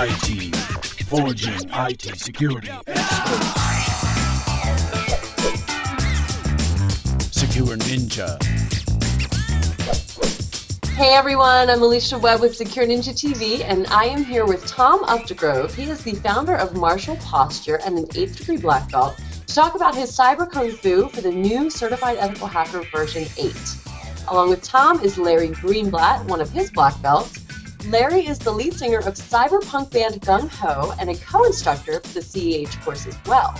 IT, forging IT security experts. SecureNinja. Hey everyone, I'm Alicia Webb with SecureNinjaTV, and I am here with Tom Updegrove. He is the founder of Martial Posture and an 8th degree black belt to talk about his cyber kung fu for the new Certified Ethical Hacker version 8. Along with Tom is Larry Greenblatt, one of his black belts. Larry is the lead singer of cyberpunk band Gung Ho and a co-instructor for the CEH course as well.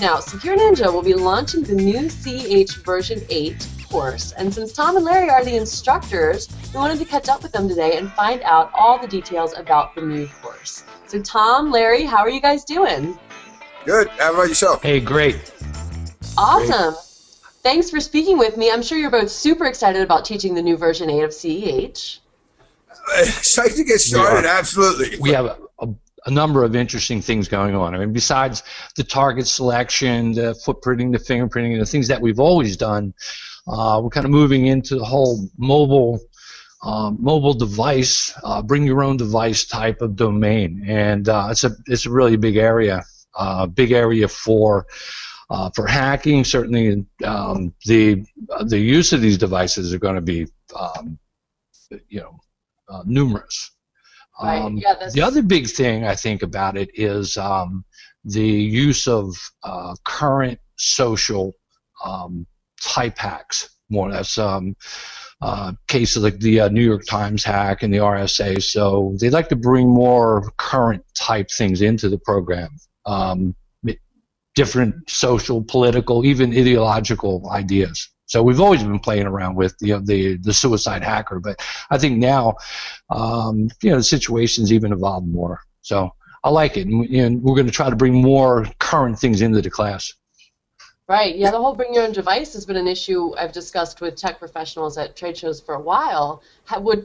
Now, SecureNinja will be launching the new CEH version 8 course, and since Tom and Larry are the instructors, we wanted to catch up with them today and find out all the details about the new course. So Tom, Larry, how are you guys doing? Good. How about yourself? Hey, great. Awesome. Great. Thanks for speaking with me. I'm sure you're both super excited about teaching the new version 8 of CEH. Excited to get started, absolutely. We have a number of interesting things going on. I mean, besides the target selection, the footprinting, the fingerprinting, the things that we've always done, we're kind of moving into the whole mobile device, bring your own device type of domain, and it's a really big area for hacking. Certainly, the use of these devices are going to be numerous. Right. Yeah, the other big thing I think about it is the use of current social type hacks. More that's cases like the New York Times hack and the RSA. So they'd like to bring more current type things into the program. Different social, political, even ideological ideas. So we've always been playing around with the suicide hacker, but I think now the situation's even evolved more. So I like it, and we're going to try to bring more current things into the class. Right. Yeah, the whole bring your own device has been an issue I've discussed with tech professionals at trade shows for a while.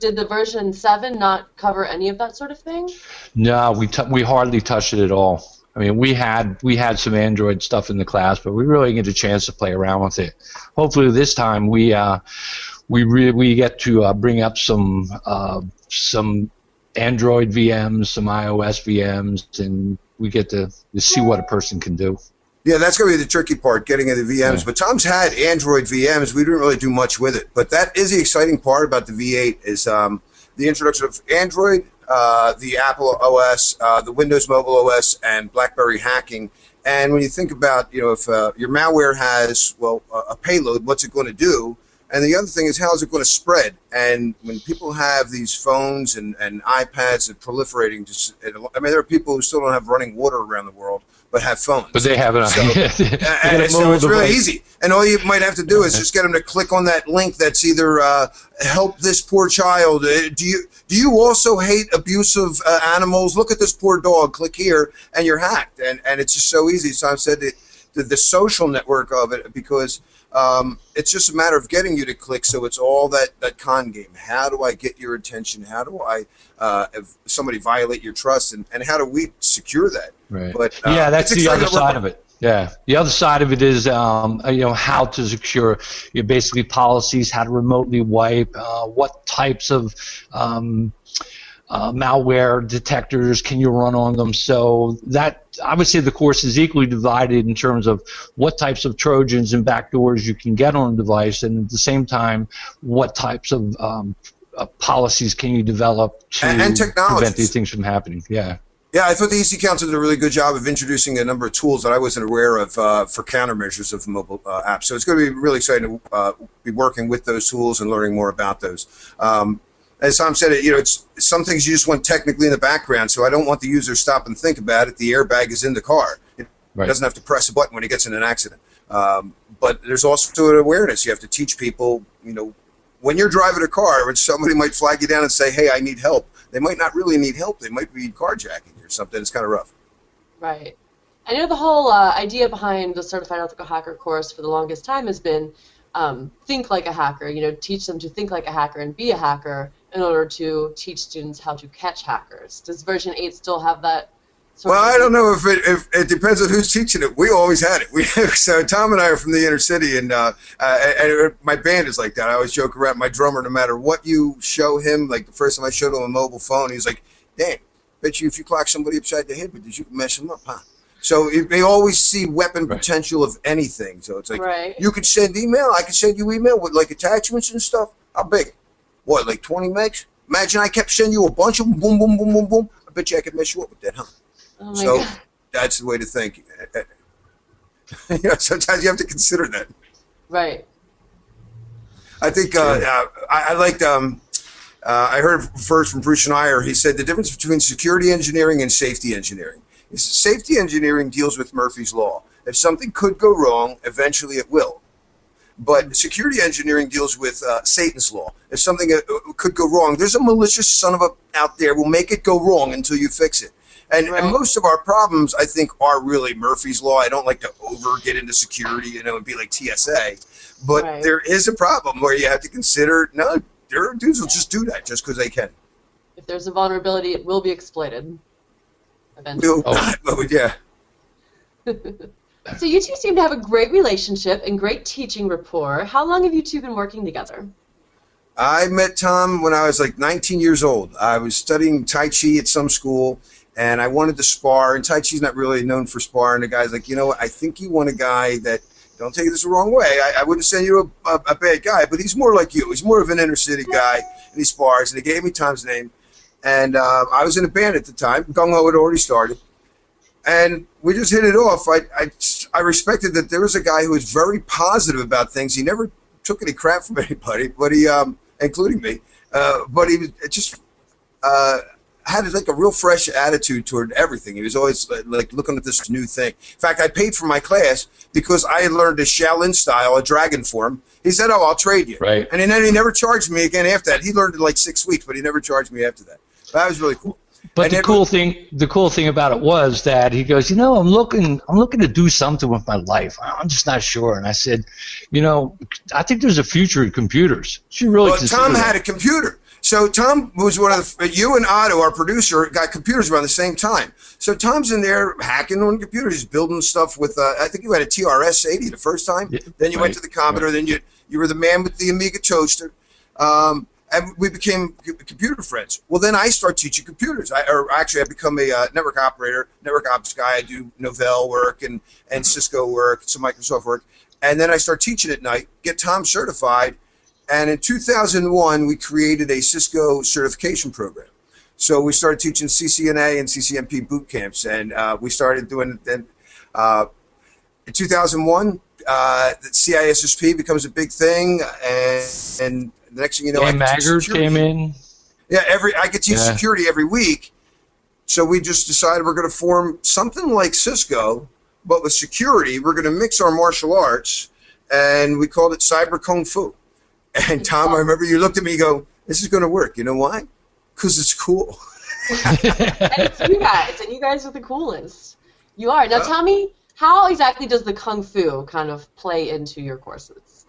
Did the version 7 not cover any of that sort of thing? No, we hardly touched it at all. I mean, we had some Android stuff in the class, but we really get a chance to play around with it. Hopefully, this time we get to bring up some Android VMs, some iOS VMs, and we get to see what a person can do. Yeah, that's going to be the tricky part, getting into VMs. Yeah. But Tom's had Android VMs. We didn't really do much with it. But that is the exciting part about the V8 is the introduction of Android, the Apple OS, the Windows Mobile OS, and BlackBerry hacking. And when you think about, if your malware has, a payload, what's it going to do? And the other thing is, how is it going to spread? And when people have these phones and iPads that are proliferating, there are people who still don't have running water around the world, but have phones. But they have it. So it's really easy. And all you might have to do is just get them to click on that link that's either help this poor child. Do you also hate abusive animals? Look at this poor dog. Click here, and you're hacked. And it's just so easy. So I've said the social network of it, because it's just a matter of getting you to click. So it's all that con game. How do I get your attention? How do I if somebody violate your trust? And how do we secure that? Right. But yeah, that's the other side of it. Yeah, the other side of it is how to secure your basically policies, how to remotely wipe, what types of malware detectors can you run on them. So that, I would say, the course is equally divided in terms of what types of Trojans and backdoors you can get on a device, and at the same time, what types of policies can you develop to prevent these things from happening. Yeah. Yeah, I thought the EC Council did a really good job of introducing a number of tools that I wasn't aware of for countermeasures of mobile apps. So it's going to be really exciting to be working with those tools and learning more about those. As Tom said, it's some things you just want technically in the background, so I don't want the user to stop and think about it. The airbag is in the car. It doesn't have to press a button when he gets in an accident. But there's also an awareness. You have to teach people, when you're driving a car, when somebody might flag you down and say, hey, I need help. They might not really need help. They might be carjacking or something. It's kind of rough. Right. I the whole idea behind the Certified Ethical Hacker course for the longest time has been think like a hacker, teach them to think like a hacker and be a hacker in order to teach students how to catch hackers. Does version 8 still have that Well, I don't know if it depends on who's teaching it. We always had it. So Tom and I are from the inner city, and my band is like that. I always joke around. My drummer, no matter what you show him, like the first time I showed him a mobile phone, he's like, "Dang, Bet you if you clock somebody upside the head with this, you can mess them up, huh? So they always see weapon potential of anything. So it's like, you could send email, I could send you email with like attachments and stuff. How big? What, like 20 megs? Imagine I kept sending you a bunch of them, boom, boom, boom, boom, boom. I bet you I could mess you up with that, huh? Oh my So God. that's the way to think. You know, sometimes you have to consider that. Right. I think I liked. I heard first from Bruce Schneier. He said the difference between security engineering and safety engineering is safety engineering deals with Murphy's Law. If something could go wrong, eventually it will. But security engineering deals with Satan's law. If something could go wrong, there's a malicious son of a out there will make it go wrong until you fix it. And most of our problems, I think, are really Murphy's Law. I don't like to get into security, you know, and be like TSA. But there is a problem where you have to consider, no, there are dudes will just do that just because they can. If there's a vulnerability, it will be exploited eventually. Yeah. So you two seem to have a great relationship and great teaching rapport. How long have you two been working together? I met Tom when I was like 19 years old. I was studying Tai Chi at some school, and I wanted to spar, and Tai Chi's not really known for sparring. The guy's like, you know what, I think you want a guy that, don't take this the wrong way, I wouldn't send you a bad guy, but he's more like you. He's more of an inner city guy, and he spars, and he gave me Tom's name. And I was in a band at the time. Gung Ho had already started. And we just hit it off. I respected that there was a guy who was very positive about things. He never took any crap from anybody, but he, including me, but he was just had like a real fresh attitude toward everything. He was always like looking at this new thing. In fact, I paid for my class because I had learned a Shaolin style, a dragon form. He said, "Oh, I'll trade you." Right. And then he never charged me again after that. He learned it like 6 weeks, but he never charged me after that. That was really cool. But the cool thing about it was that he goes, you know, I'm looking to do something with my life. I'm just not sure. And I said, you know, I think there's a future in computers. You really Tom had a computer. So Tom was one of the, you and Otto, our producer, got computers around the same time. So Tom's in there hacking on computers. He's building stuff with, I think you had a TRS-80 the first time. Yeah, then you went to the Commodore. Then you were the man with the Amiga toaster. And we became computer friends. Well, then I start teaching computers. I become a network operator, network ops guy. I do Novell work and Cisco work, some Microsoft work. And then I start teaching at night, get Tom certified. And in 2001, we created a Cisco certification program. So we started teaching CCNA and CCNP boot camps. And we started doing then in 2001, the CISSP becomes a big thing. And the next thing you know, Dan Maggard came in. Yeah, I could teach security every week. So we just decided we're going to form something like Cisco, but with security. We're going to mix our martial arts, and we called it Cyber Kung Fu. And Tom, I remember you looked at me and go, this is going to work. You know why? Because it's cool. And it's you guys, and you guys are the coolest. You are. Now tell me, how exactly does the Kung Fu kind of play into your courses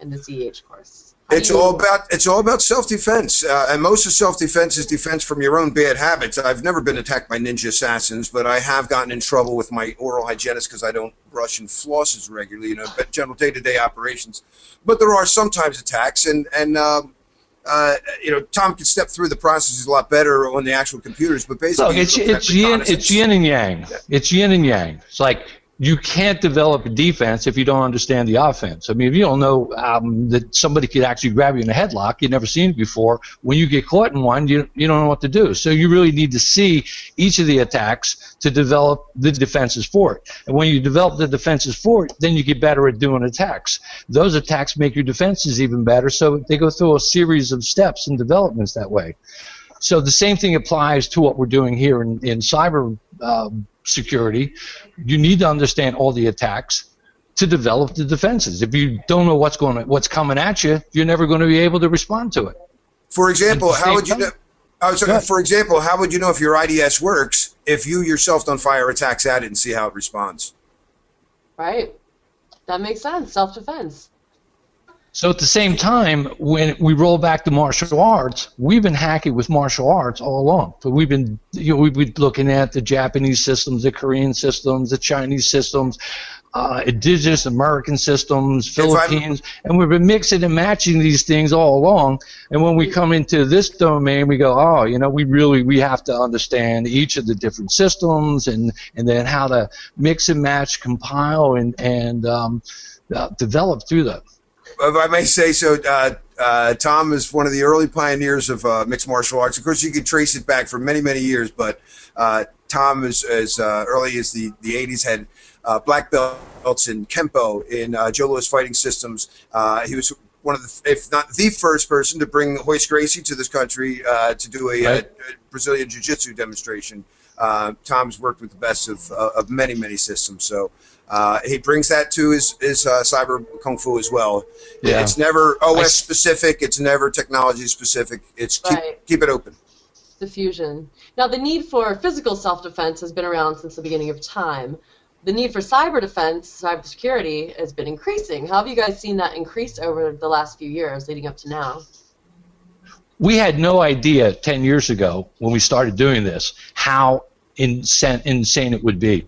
in the CEH course? It's all about self-defense, and most of self-defense is defense from your own bad habits. I've never been attacked by ninja assassins, but I have gotten in trouble with my oral hygienist because I don't brush and floss as regularly, you know, general day-to-day operations. But there are sometimes attacks, and you know, Tom can step through the processes a lot better on the actual computers. But basically, look, it's yin and yang. Yeah. It's yin and yang. It's like, you can't develop a defense if you don't understand the offense. I mean, if you don't know that somebody could actually grab you in a headlock, you've never seen it before, when you get caught in one, you don't know what to do. So you really need to see each of the attacks to develop the defenses for it. And when you develop the defenses for it, then you get better at doing attacks. Those attacks make your defenses even better, so they go through a series of steps and developments that way. So the same thing applies to what we're doing here in cyber security. You need to understand all the attacks to develop the defenses. If you don't know what's coming at you, you're never going to be able to respond to it. For example, how would you know? For example, how would you know if your IDS works if you yourself don't fire attacks at it and see how it responds? Right. That makes sense. Self-defense. So at the same time, when we roll back to martial arts, we've been hacking with martial arts all along. So we've been, we've been looking at the Japanese systems, the Korean systems, the Chinese systems, indigenous American systems, Philippines, and we've been mixing and matching these things all along. And when we come into this domain, we go, oh, we have to understand each of the different systems, and then how to mix and match, compile, and develop through that. If I may say so, Tom is one of the early pioneers of mixed martial arts. Of course, you can trace it back for many, many years, but Tom, as early as the 80s, had black belts in Kempo, in Joe Louis Fighting Systems. He was one of the, if not the first person to bring Hoist Gracie to this country to do a Brazilian Jiu-Jitsu demonstration. Tom's worked with the best of many, many systems, so he brings that to his cyber kung fu as well. Yeah. It's never OS specific. It's never technology specific. It's keep it open. The fusion. Now, the need for physical self-defense has been around since the beginning of time. The need for cyber defense, cybersecurity, has been increasing. How have you guys seen that increase over the last few years leading up to now? We had no idea 10 years ago when we started doing this how insane it would be.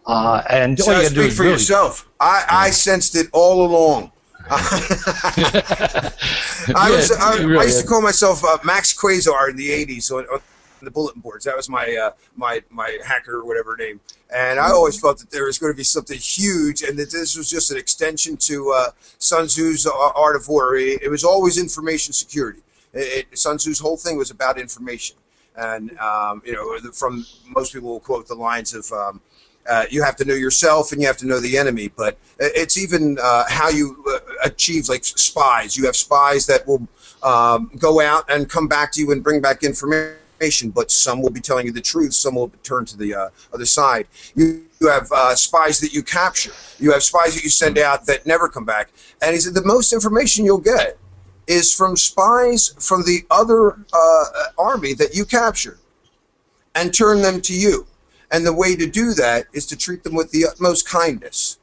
And so all you speak for yourself. I sensed it all along. I used to call myself Max Quasar in the 80s on the bulletin boards. That was my my hacker or whatever name. And I always felt that there was going to be something huge, and that this was just an extension to Sun Tzu's Art of War. It was always information security. Sun Tzu's whole thing was about information. And from most people will quote the lines of you have to know yourself and you have to know the enemy, but it's even how you achieve, like spies. You have spies that will go out and come back to you and bring back information, but some will be telling you the truth, some will turn to the other side. You have spies that you capture. You have spies that you send out that never come back. And he said the most information you'll get is from spies from the other army that you captured and turn them to you. And the way to do that is to treat them with the utmost kindness.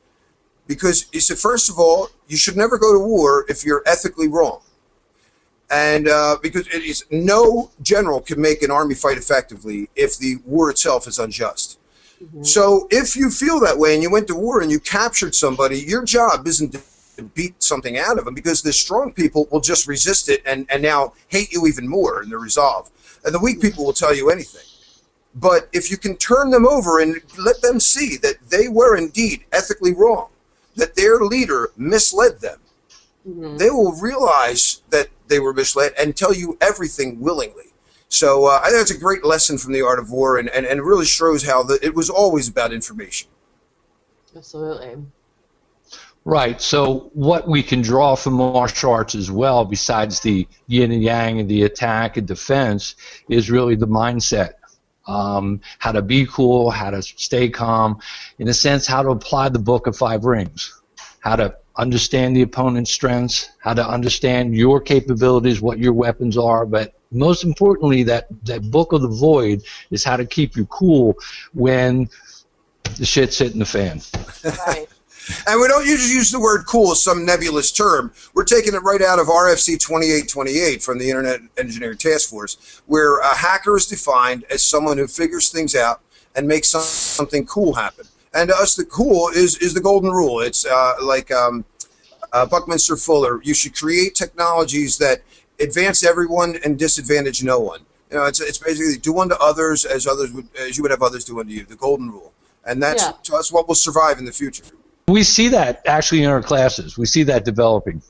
Because he said, first of all, you should never go to war if you're ethically wrong. And because it is, no general can make an army fight effectively if the war itself is unjust. Mm-hmm. So if you feel that way and you went to war and you captured somebody, your job isn't to beat something out of them, because the strong people will just resist it and now hate you even more in their resolve. And the weak people will tell you anything. But if you can turn them over and let them see that they were indeed ethically wrong, that their leader misled them, they will realize that they were misled and tell you everything willingly. So I think it's a great lesson from the Art of War, and it really shows how it was always about information. Absolutely. Right. So what we can draw from martial arts as well, besides the yin and yang and the attack and defense, is really the mindset. How to be cool, how to stay calm, in a sense, how to apply the Book of Five Rings, how to understand the opponent's strengths, how to understand your capabilities, what your weapons are, but most importantly, that Book of the Void is how to keep you cool when the shit's hitting the fan. Right. And we don't usually use the word cool as some nebulous term. We're taking it right out of RFC 2828 from the Internet Engineering Task Force, where a hacker is defined as someone who figures things out and makes something cool happen. And to us, the cool is the golden rule. It's like Buckminster Fuller. You should create technologies that advance everyone and disadvantage no one. You know, it's basically do unto others as you would have others do unto you. The golden rule. And that's to us what will survive in the future. We see that actually in our classes. We see that developing,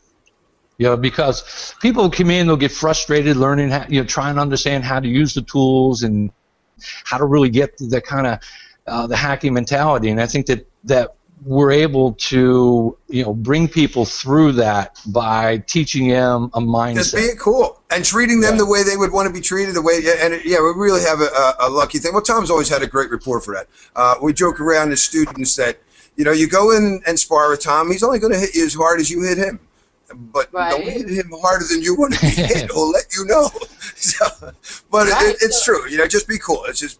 because people come in, they'll get frustrated learning how, trying to understand how to use the tools and how to really get the kind of the hacking mentality. And I think that we're able to, bring people through that by teaching them a mindset. Just being cool and treating them the way they would want to be treated. We really have a lucky thing. Well, Tom's always had a great rapport for that. We joke around as students that, you go in and spar with Tom, he's only going to hit you as hard as you hit him. But don't hit him harder than you want to be hit. He'll let you know. But Right. it's true. You know, just be cool. It's just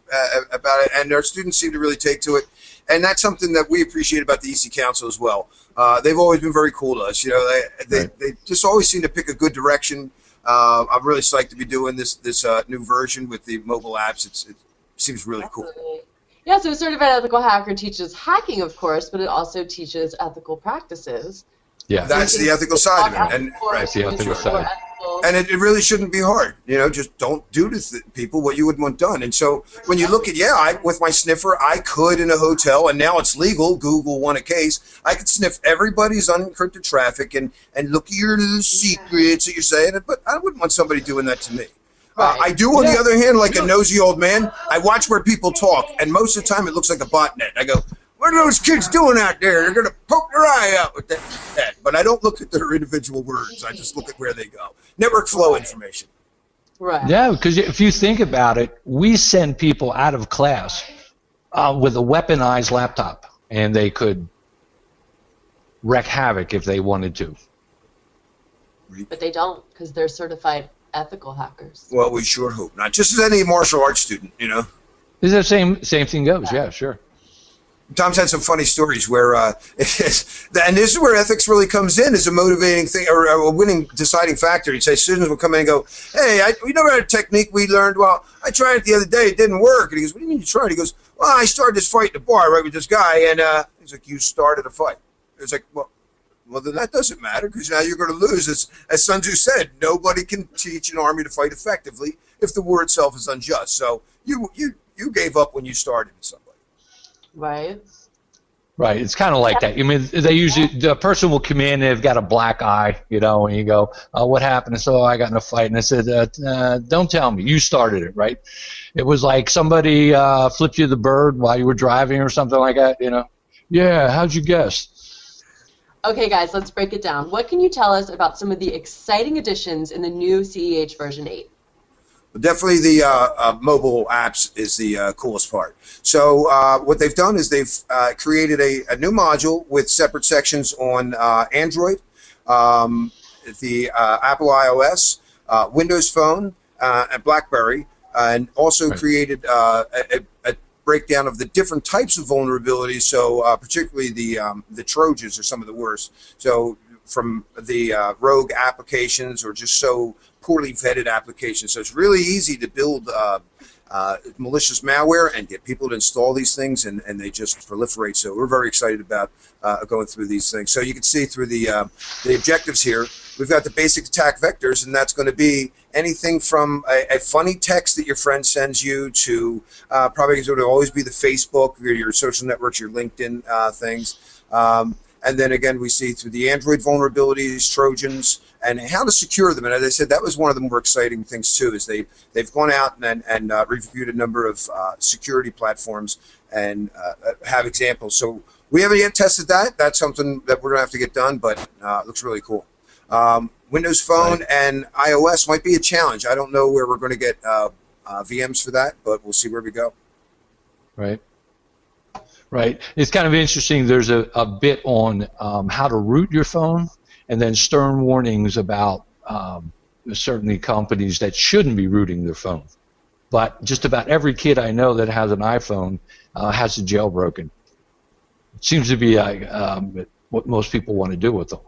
about it. And our students seem to really take to it. And that's something that we appreciate about the EC Council as well. They've always been very cool to us. You know, they just always seem to pick a good direction. I'm really psyched to be doing this new version with the mobile apps. It seems really cool. Yeah, so Certified Ethical Hacker teaches hacking, of course, but it also teaches ethical practices. Yeah. That's the ethical side of it. And That's the ethical side. And it really shouldn't be hard. You know, just don't do to people what you wouldn't want done. And so when you look at, with my sniffer, I could in a hotel, and now it's legal. Google won a case. I could sniff everybody's unencrypted traffic and look at your little secrets that you're saying. But I wouldn't want somebody doing that to me. Right. I do, on the other hand, like a nosy old man, I watch where people talk, and most of the time it looks like a botnet. I go, what are those kids doing out there? They're going to poke their eye out with that. But I don't look at their individual words. I just look at where they go. Network flow information. Right. Yeah, because if you think about it, we send people out of class with a weaponized laptop, and they could wreak havoc if they wanted to. But they don't, because they're certified ethical hackers. Well, we sure hope not. Just as any martial arts student, you know. Is the same thing goes? Yeah, sure. Tom's had some funny stories where, and this is where ethics really comes in as a motivating thing or a winning deciding factor. He'd say students will come in and go, hey, we know about a technique we learned. Well, I tried it the other day. It didn't work. And he goes, what do you mean you tried? He goes, well, I started this fight in the bar, right, with this guy. And he's like, you started a fight. It's like, well, then that doesn't matter because now you're going to lose. As Sun Tzu said, nobody can teach an army to fight effectively if the war itself is unjust. So you gave up when you started something. Right. Right. It's kind of like that. I mean, the person will come in, they've got a black eye, you know, and you go, oh, what happened? And so I got in a fight. And I said, don't tell me. You started it, right? It was like somebody flipped you the bird while you were driving or something like that, you know. Yeah, how'd you guess? Okay, guys, let's break it down. What can you tell us about some of the exciting additions in the new CEH version 8? Definitely the mobile apps is the coolest part. So what they've done is they've created a new module with separate sections on Android, the Apple iOS, Windows Phone, and BlackBerry, and also created a breakdown of the different types of vulnerabilities. So particularly the Trojans are some of the worst. So from the rogue applications or just so poorly vetted applications. So it's really easy to build malicious malware and get people to install these things, and they just proliferate. So we're very excited about going through these things. So you can see through the objectives here, we've got the basic attack vectors, and that's going to be anything from a funny text that your friend sends you to probably going to always be the Facebook, your social networks, your LinkedIn things. And then again, we see through the Android vulnerabilities, Trojans, and how to secure them. And as I said, that was one of the more exciting things too, is they've gone out and reviewed a number of security platforms and have examples. So we haven't yet tested that. That's something that we're going to have to get done, but it looks really cool. Windows Phone and iOS might be a challenge. I don't know where we're going to get VMs for that, but we'll see where we go. Right. Right. It's kind of interesting. There's a bit on how to root your phone, and then stern warnings about certainly companies that shouldn't be rooting their phone. But just about every kid I know that has an iPhone has it jailbroken. It seems to be what most people want to do with them.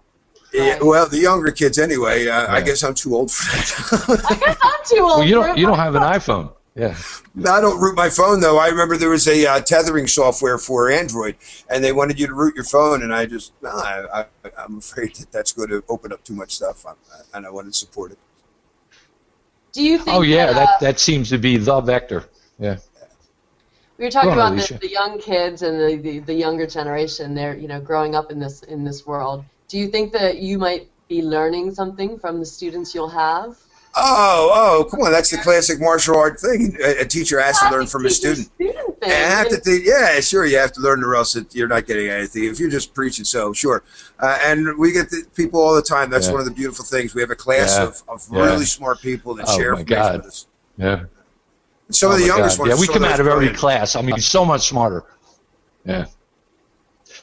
Yeah, well, the younger kids anyway. Yeah. I guess I'm too old for that. I guess I'm too old. Well, you don't have an iPhone. Yeah. I don't root my phone, though. I remember there was a tethering software for Android, and they wanted you to root your phone, and I just, I'm afraid that's going to open up too much stuff, and I wanted to support it. Do you think? Oh yeah, that seems to be the vector. Yeah. We were talking about Alicia. the young kids and the younger generation. They're growing up in this world. Do you think that you might be learning something from the students you'll have? Oh, come on! That's the classic martial art thing. A teacher has to learn from a student. Yeah, sure. You have to learn, or else you're not getting anything. If you're just preaching, so sure. And we get the people all the time. That's one of the beautiful things. We have a class of really smart people that share information with us. Yeah. Some of the youngest ones. Yeah, we come out of every class. I mean, so much smarter. Yeah.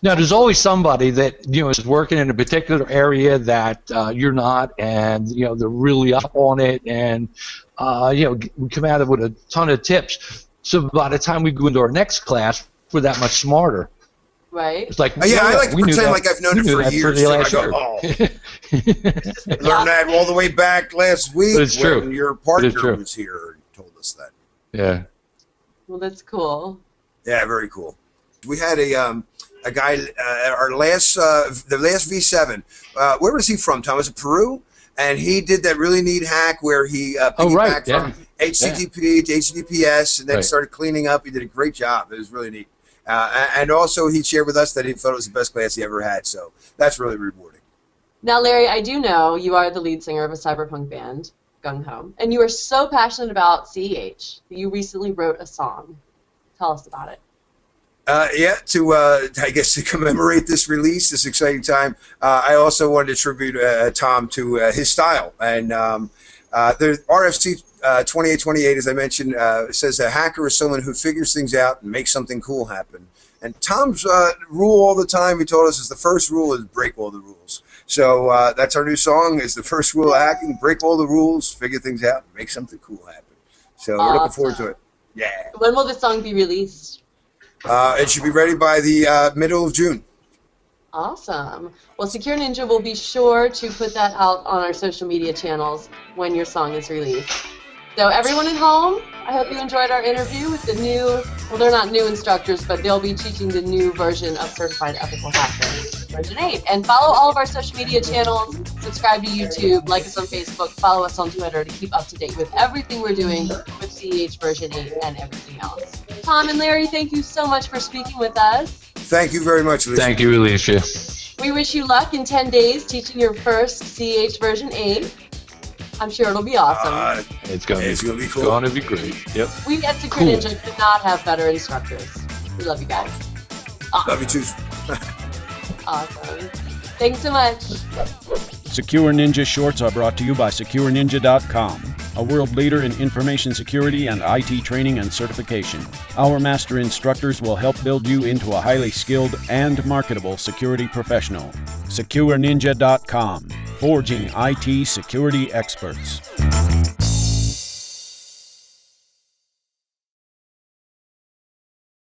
Now, there's always somebody that is working in a particular area that you're not, and they're really up on it, and we come out of it with a ton of tips. So by the time we go into our next class, we're that much smarter. Right. It's like, yeah, I like to pretend like I've known it for years. So I go, learned that all the way back last week when your partner was here and told us that. Yeah. Well, that's cool. Yeah, very cool. We had a guy, the last V7. Where was he from, Tom? Was it Peru? And he did that really neat hack where he piggybacked from HTTP to HTTPS and then started cleaning up. He did a great job. It was really neat. And also he shared with us that he thought it was the best class he ever had. So that's really rewarding. Now, Larry, I do know you are the lead singer of a cyberpunk band, Gung Ho, and you are so passionate about CEH that you recently wrote a song. Tell us about it. Yeah, I guess to commemorate this release, this exciting time, I also wanted to tribute Tom to his style. And the RFC 2828, as I mentioned, says a hacker is someone who figures things out and makes something cool happen. And Tom's rule all the time, he told us, is the first rule is break all the rules. So that's our new song, is the first rule of hacking, break all the rules, figure things out, and make something cool happen. So we're looking forward to it. Yeah. When will the song be released? It should be ready by the middle of June. Awesome. Well, Secure Ninja will be sure to put that out on our social media channels when your song is released. So everyone at home, I hope you enjoyed our interview with the new, well, they're not new instructors, but they'll be teaching the new version of Certified Ethical Hacker, version 8. And follow all of our social media channels, subscribe to YouTube, like us on Facebook, follow us on Twitter to keep up to date with everything we're doing with CEH version 8 and everything else. Tom and Larry, thank you so much for speaking with us. Thank you very much, Alicia. Thank you, Alicia. We wish you luck in 10 days teaching your first CEH version 8. I'm sure it'll be awesome. It's going to be cool. It's going to be great. Yep. We at Secure Ninja could not have better instructors. We love you guys. Awesome. Love you too. Awesome. Thanks so much. Secure Ninja Shorts are brought to you by SecureNinja.com, a world leader in information security and IT training and certification. Our master instructors will help build you into a highly skilled and marketable security professional. SecureNinja.com, forging IT security experts.